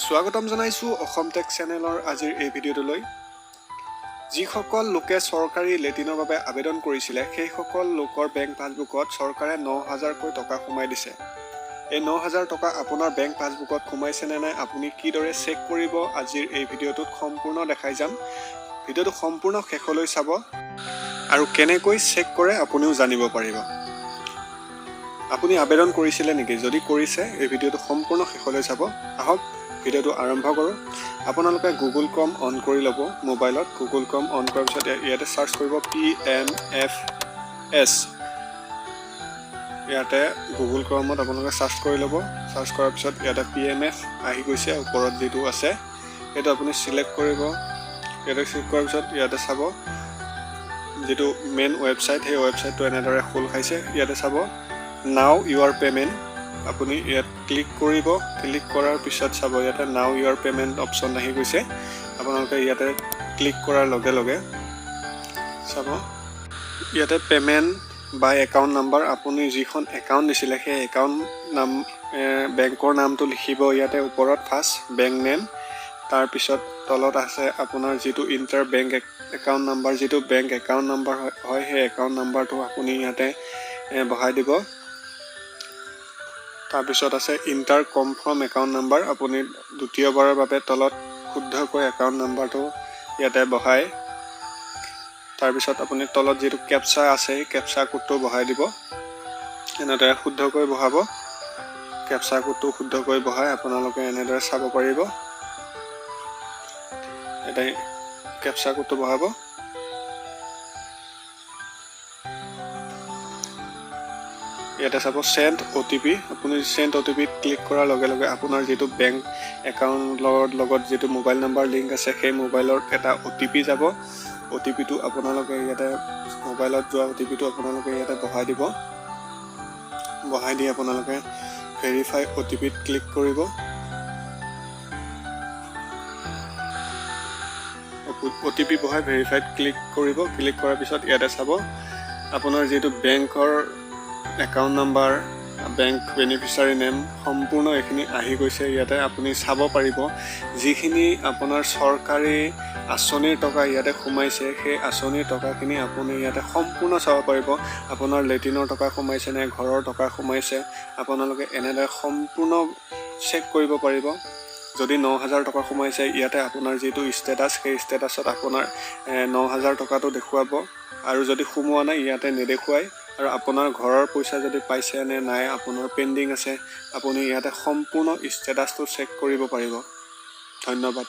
স্বাগতম জনাইছো অসম টেক চেনেলৰ আজিৰ এই ভিডিঅ'টোলৈ। যিসকল লোকে চৰকাৰী লেটিনৰ বাবে আবেদন কৰিছিলে সেইসকল লোকৰ বেংক পাছবুকত চৰকাৰে ৯,০০০কৈ টকা সোমাই দিছে। এই ৯,০০০ টকা আপোনাৰ বেংক পাছবুকত সোমাইছে নে নাই আপুনি কিদৰে চেক কৰিব আজিৰ এই ভিডিঅ'টোত সম্পূৰ্ণ দেখাই যাম। ভিডিঅ'টো সম্পূৰ্ণ শেষলৈ চাব আৰু কেনেকৈ চেক কৰে আপুনিও জানিব পাৰিব। আপুনি আবেদন কৰিছিলে নেকি? যদি কৰিছে এই ভিডিঅ'টো সম্পূৰ্ণ শেষলৈ চাব। আহক ভিডিঅ'টো আৰম্ভ কৰোঁ। আপোনালোকে গুগল ক্ৰম অন কৰি ল'ব মোবাইলত। গুগল ক্ৰম অন কৰাৰ পিছত ইয়াতে চাৰ্চ কৰিব PMFS। ইয়াতে গুগল ক্ৰমত আপোনালোকে চাৰ্চ কৰি ল'ব। চাৰ্চ কৰাৰ পিছত ইয়াতে PMF আহি গৈছে, ওপৰত যিটো আছে সেইটো আপুনি চিলেক্ট কৰিব। ইয়াতে ক্লিক কৰাৰ পিছত ইয়াতে চাব যিটো মেইন ৱেবছাইট, সেই ৱেবছাইটটো এনেদৰে খোল খাইছে। ইয়াতে চাব নাও ইউৰ পে'মেণ্ট, আপুনি ইয়াত ক্লিক কৰিব। ক্লিক কৰাৰ পিছত চাব ইয়াতে নাও ইউৰ পে'মেণ্ট অপশ্যন আহি গৈছে। আপোনালোকে ইয়াতে ক্লিক কৰাৰ লগে লগে চাব ইয়াতে পে'মেণ্ট বাই একাউণ্ট নাম্বাৰ, আপুনি যিখন একাউণ্ট দিছিলে সেই একাউণ্ট নাম বেংকৰ নামটো লিখিব ইয়াতে ওপৰত ফাৰ্ষ্ট বেংক নেম, তাৰপিছত তলত আছে আপোনাৰ যিটো ইণ্টাৰ বেংক একাউণ্ট নাম্বাৰ, যিটো বেংক একাউণ্ট নাম্বাৰ হয় সেই একাউণ্ট নাম্বাৰটো আপুনি ইয়াতে বহাই দিব। তাৰপিছত আছে ইণ্টাৰ কনফাৰ্ম একাউণ্ট নাম্বাৰ, আপুনি দ্বিতীয়বাৰৰ বাবে তলত শুদ্ধকৈ একাউণ্ট নাম্বাৰটো ইয়াতে বহাই, তাৰপিছত আপুনি তলত যিটো কেপচা আছে সেই কেপচা কোডটো বহাই দিব। এনেদৰে শুদ্ধকৈ বহাব। কেপচা কোডটো শুদ্ধকৈ বহাই আপোনালোকে এনেদৰে চাব পাৰিব। এতিয়া কেপচা কোডটো বহাব। ইয়াতে চাব চেণ্ড OTP, আপুনি চেণ্ড OTP ক্লিক কৰাৰ লগে লগে আপোনাৰ যিটো বেংক একাউণ্টৰ লগত যিটো মোবাইল নাম্বাৰ লিংক আছে সেই মোবাইলৰ এটা OTP যাব। OTPটো আপোনালোকে ইয়াতে মোবাইলত যোৱা OTPটো আপোনালোকে ইয়াতে বহাই দিব। বহাই দি আপোনালোকে ভেৰিফাই OTPত ক্লিক কৰিব। OTP বহাই ভেৰিফাইড ক্লিক কৰিব। ক্লিক কৰাৰ পিছত ইয়াতে চাব আপোনাৰ যিটো বেংকৰ account number, bank beneficiary name সম্পূৰ্ণ এইখিনি আহি গৈছে। ইয়াতে আপুনি চাব পাৰিব যিখিনি আপোনাৰ চৰকাৰী আঁচনিৰ টকা ইয়াতে সোমাইছে সেই আঁচনিৰ টকাখিনি আপুনি ইয়াতে সম্পূৰ্ণ চাব পাৰিব। আপোনাৰ লেটিনৰ টকা সোমাইছে নে ঘৰৰ টকা সোমাইছে আপোনালোকে এনেদৰে সম্পূৰ্ণ চেক কৰিব পাৰিব। যদি ৯,০০০ টকা সোমাইছে ইয়াতে আপোনাৰ যিটো ষ্টেটাছ সেই ষ্টেটাছত আপোনাৰ ৯,০০০ টকাটো দেখুৱাব, আৰু যদি সোমোৱা নাই ইয়াতে নেদেখুৱায়। আৰু আপোনাৰ ঘৰৰ পইচা যদি পাইছে নে নাই, আপোনাৰ পেণ্ডিং আছে, আপুনি ইয়াতে সম্পূৰ্ণ ষ্টেটাছটো চেক কৰিব পাৰিব। ধন্যবাদ।